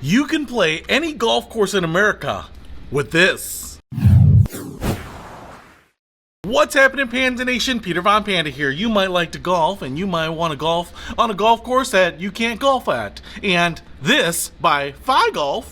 You can play any golf course in America with this. What's happening, Panda Nation? Peter Von Panda here. You might like to golf, and you might want to golf on a golf course that you can't golf at. And this, by Phigolf,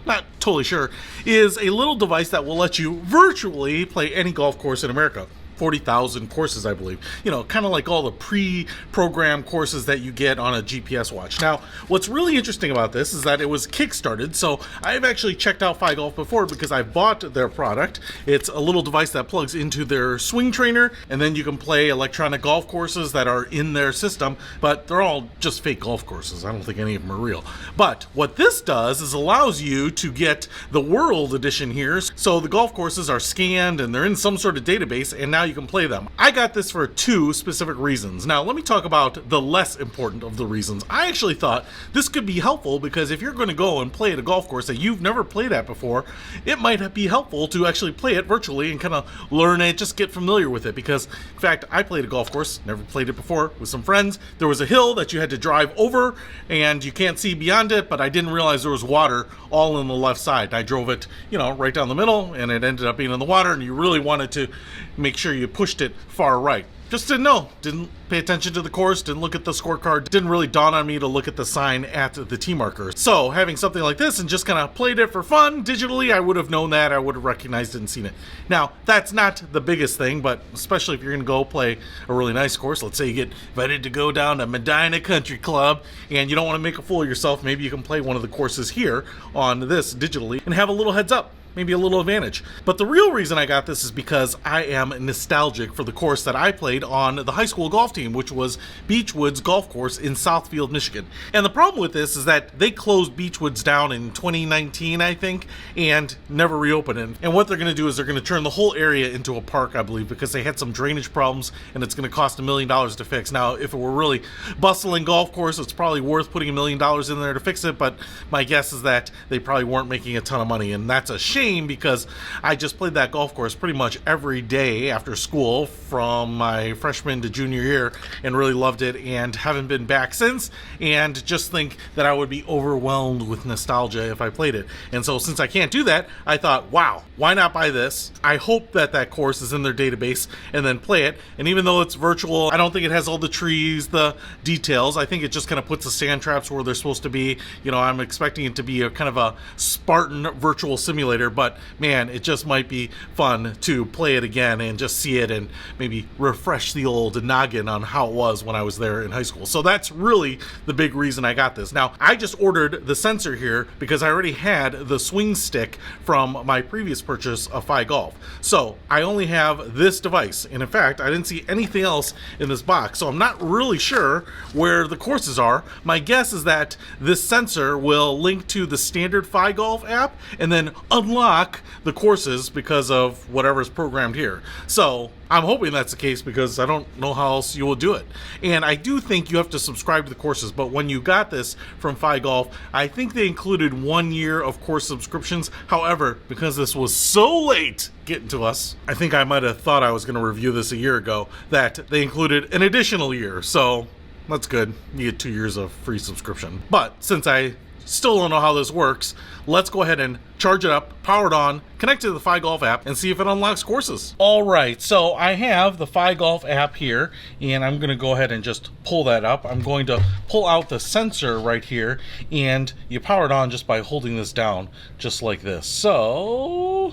not totally sure, is a little device that will let you virtually play any golf course in America. 40,000 courses, I believe. You know, kind of like all the pre-programmed courses that you get on a GPS watch. Now, what's really interesting about this is that it was kickstarted, so I've actually checked out Phigolf before because I bought their product. It's a little device that plugs into their swing trainer, and then you can play electronic golf courses that are in their system, but they're all just fake golf courses. I don't think any of them are real. But what this does is allows you to get the World Edition here, so the golf courses are scanned and they're in some sort of database, and now you can play them. I got this for two specific reasons. Now, let me talk about the less important of the reasons. I actually thought this could be helpful because if you're going to go and play at a golf course that you've never played at before, it might be helpful to actually play it virtually and kind of learn it, just get familiar with it. Because, in fact, I played a golf course, never played it before, with some friends. There was a hill that you had to drive over, and you can't see beyond it, but I didn't realize there was water all on the left side. I drove it, right down the middle, and it ended up being in the water, and you really wanted to make sure you pushed it far right. Just didn't know. Didn't pay attention to the course, didn't look at the scorecard, didn't really dawn on me to look at the sign at the tee marker. So having something like this and just kind of played it for fun digitally, I would have known that, I would have recognized it and seen it. Now, that's not the biggest thing, but especially if you're going to go play a really nice course, let's say you get invited to go down to Medina Country Club and you don't want to make a fool of yourself, maybe you can play one of the courses here on this digitally and have a little heads up. Maybe a little advantage. But the real reason I got this is because I am nostalgic for the course that I played on the high school golf team, which was Beechwoods Golf Course in Southfield, Michigan. And the problem with this is that they closed Beechwoods down in 2019, I think, and never reopened it. And what they're going to do is they're going to turn the whole area into a park, I believe, because they had some drainage problems and it's going to cost $1 million to fix. Now, if it were really bustling golf course, it's probably worth putting $1 million in there to fix it, but my guess is that they probably weren't making a ton of money, and that's a shame because I just played that golf course pretty much every day after school from my freshman to junior year and really loved it and haven't been back since, and just think that I would be overwhelmed with nostalgia if I played it. And so since I can't do that, I thought, wow, why not buy this? I hope that course is in their database and then play it. And even though it's virtual, I don't think it has all the trees, the details. I think it just kind of puts the sand traps where they're supposed to be. I'm expecting it to be a kind of a Spartan virtual simulator, but man, it just might be fun to play it again and just see it and maybe refresh the old noggin on how it was when I was there in high school. So that's really the big reason I got this. Now, I just ordered the sensor here because I already had the swing stick from my previous purchase of Phigolf. So I only have this device, and in fact, I didn't see anything else in this box, so I'm not really sure where the courses are. My guess is that this sensor will link to the standard Phigolf app and then unlock the courses because of whatever's programmed here. So I'm hoping that's the case because I don't know how else you will do it. And I do think you have to subscribe to the courses, but when you got this from Phigolf, I think they included 1 year of course subscriptions. However, because this was so late getting to us, I think I might have thought I was going to review this a year ago, that they included an additional year. So that's good. You get 2 years of free subscription. But since I still don't know how this works, let's go ahead and charge it up, power it on, connect to the Phigolf app, and see if it unlocks courses. All right, so I have the Phigolf app here, and I'm going to go ahead and just pull that up. I'm going to pull out the sensor right here, and you power it on just by holding this down, just like this. So,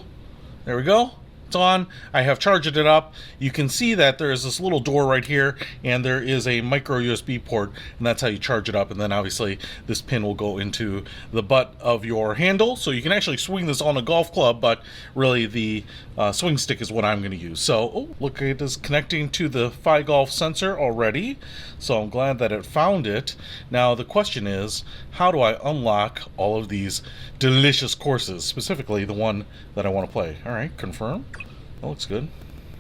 there we go. It's on. I have charged it up. You can see that there is this little door right here, and there is a micro USB port, and that's how you charge it up. And then obviously this pin will go into the butt of your handle, so you can actually swing this on a golf club, but really the swing stick is what I'm going to use. So look, it is connecting to the Phigolf sensor already, so I'm glad that it found it. Now the question is, how do I unlock all of these delicious courses, specifically the one that I want to play? All right, confirm. That looks good.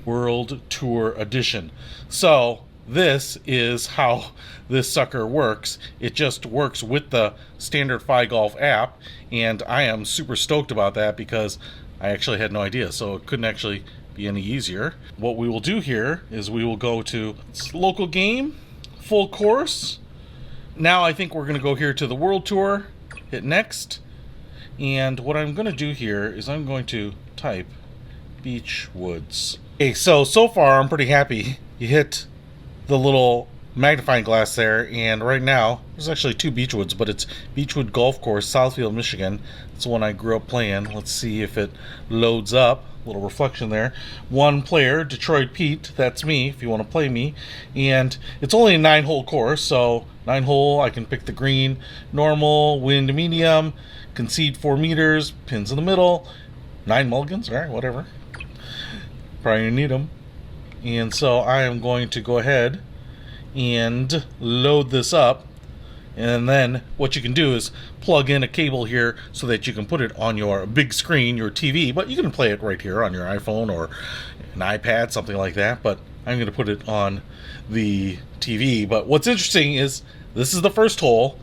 World Tour Edition. So this is how this sucker works. It just works with the standard Phigolf app, and I am super stoked about that because I actually had no idea, so it couldn't actually be any easier. What we will do here is we will go to local game, full course. Now I think we're going to go here to the World Tour, hit next. And what I'm going to do here is I'm going to type Beach Woods. Okay, so far I'm pretty happy. You hit the little magnifying glass there, and right now there's actually two Beechwoods, but it's Beechwood Golf Course, Southfield, Michigan. It's the one I grew up playing. Let's see if it loads up. A little reflection there. One player, Detroit Pete, that's me if you want to play me. And it's only a 9-hole course, so 9-hole, I can pick the green, normal, wind medium, concede 4 meters, pins in the middle, 9 mulligans, alright, whatever. Probably need them. And so I am going to go ahead and load this up, and then what you can do is plug in a cable here so that you can put it on your big screen, your TV, but you can play it right here on your iPhone or an iPad, something like that, but I'm going to put it on the TV. But what's interesting is this is the first hole.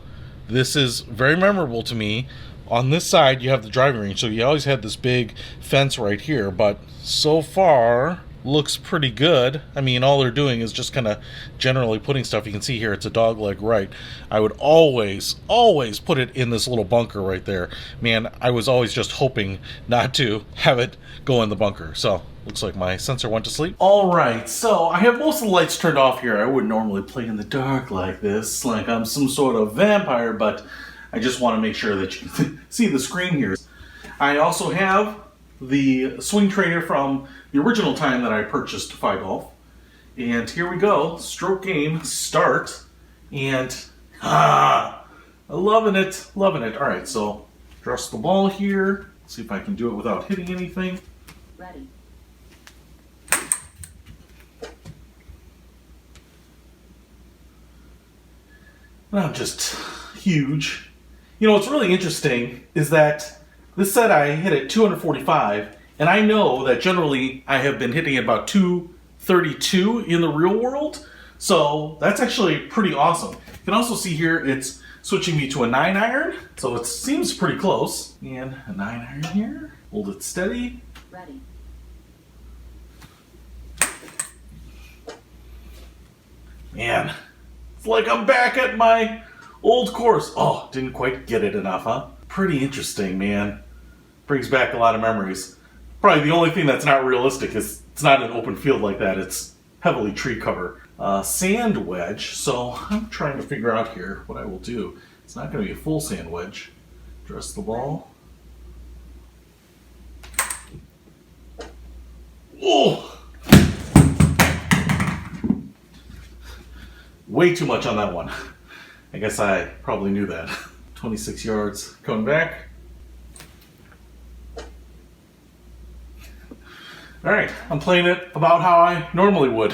This is very memorable to me. On this side you have the driving range, so you always had this big fence right here, but so far looks pretty good. I mean, all they're doing is just kind of generally putting stuff. You can see here it's a dog leg right. I would always put it in this little bunker right there. Man, I was always just hoping not to have it go in the bunker. So looks like my sensor went to sleep. Alright, so I have most of the lights turned off here. I wouldn't normally play in the dark like this, like I'm some sort of vampire, but I just want to make sure that you can see the screen here. I also have the swing trainer from the original time that I purchased Phigolf. And here we go, stroke game, start, and loving it. Alright, so dress the ball here, see if I can do it without hitting anything. Ready. I'm just huge. You know, what's really interesting is that this set I hit at 245, and I know that generally I have been hitting at about 232 in the real world, so that's actually pretty awesome. You can also see here it's switching me to a 9-iron, so it seems pretty close. And a 9-iron here, hold it steady. Ready. Man, it's like I'm back at my old course. Oh, didn't quite get it enough, huh? Pretty interesting, man. Brings back a lot of memories. Probably the only thing that's not realistic is it's not an open field like that. It's heavily tree cover. Sand wedge, so I'm trying to figure out here what I will do. It's not going to be a full sand wedge. Dress the ball. Oh! Way too much on that one. I guess I probably knew that. 26 yards coming back. Alright, I'm playing it about how I normally would.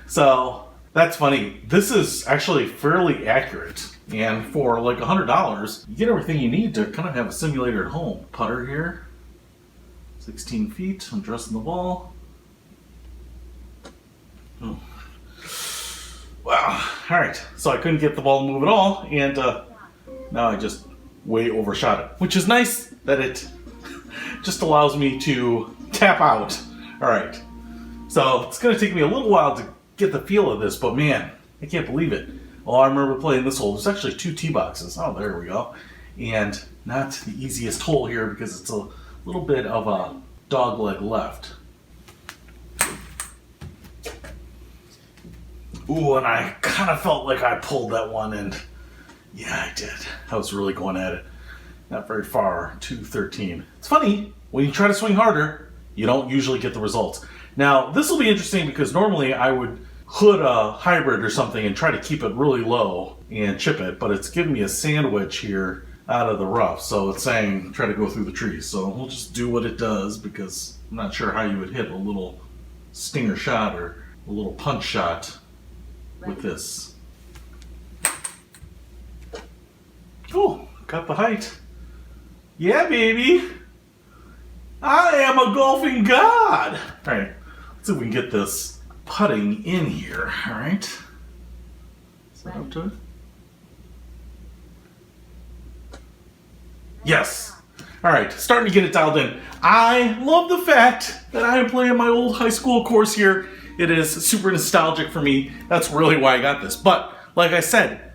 So, that's funny. This is actually fairly accurate. And for like $100, you get everything you need to kind of have a simulator at home. Putter here. 16 feet. I'm dressing the ball. Oh. Wow. Alright, so I couldn't get the ball to move at all. And now I just way overshot it. Which is nice that it just allows me to tap out. Alright, so it's going to take me a little while to get the feel of this, but man, I can't believe it. Oh, I remember playing this hole. There's actually 2 tee boxes. Oh, there we go. And not the easiest hole here because it's a little bit of a dog leg left. Ooh, and I kind of felt like I pulled that one, and yeah, I did. I was really going at it. Not very far, 213. It's funny, when you try to swing harder, you don't usually get the results. Now, this will be interesting because normally I would hood a hybrid or something and try to keep it really low and chip it, but it's giving me a sand wedge here out of the rough, so it's saying try to go through the trees. So we'll just do what it does because I'm not sure how you would hit a little stinger shot or a little punch shot with this. Oh, got the height. Yeah, baby. I am a golfing god. All right, let's see if we can get this putting in here. All right. Is that up to it? Yes. All right, starting to get it dialed in. I love the fact that I am playing my old high school course here. It is super nostalgic for me. That's really why I got this. But like I said,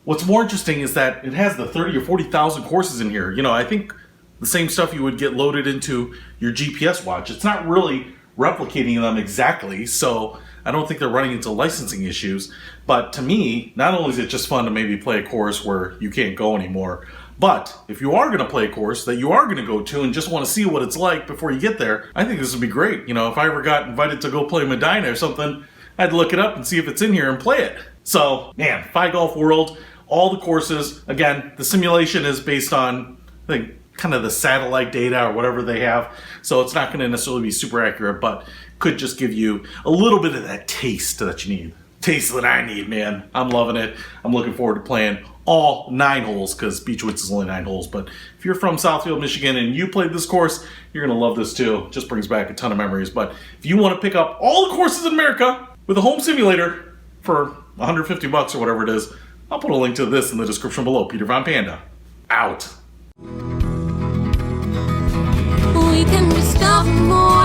What's more interesting is that it has the 30 or 40,000 courses in here. You know, I think the same stuff you would get loaded into your GPS watch. It's not really replicating them exactly, so I don't think they're running into licensing issues. But to me, not only is it just fun to maybe play a course where you can't go anymore, but if you are going to play a course that you are going to go to and just want to see what it's like before you get there, I think this would be great. You know, if I ever got invited to go play Medina or something, I'd look it up and see if it's in here and play it. So, man, Phigolf World, all the courses. Again, the simulation is based on, I think, kind of the satellite data or whatever they have. So it's not going to necessarily be super accurate, but could just give you a little bit of that taste that you need. Taste that I need, man. I'm loving it. I'm looking forward to playing all 9 holes because Beachwoods is only 9 holes. But if you're from Southfield, Michigan and you played this course, you're going to love this too. It just brings back a ton of memories. But if you want to pick up all the courses in America with a home simulator for $150 or whatever it is, I'll put a link to this in the description below. Peter Von Panda, out. We can discover more.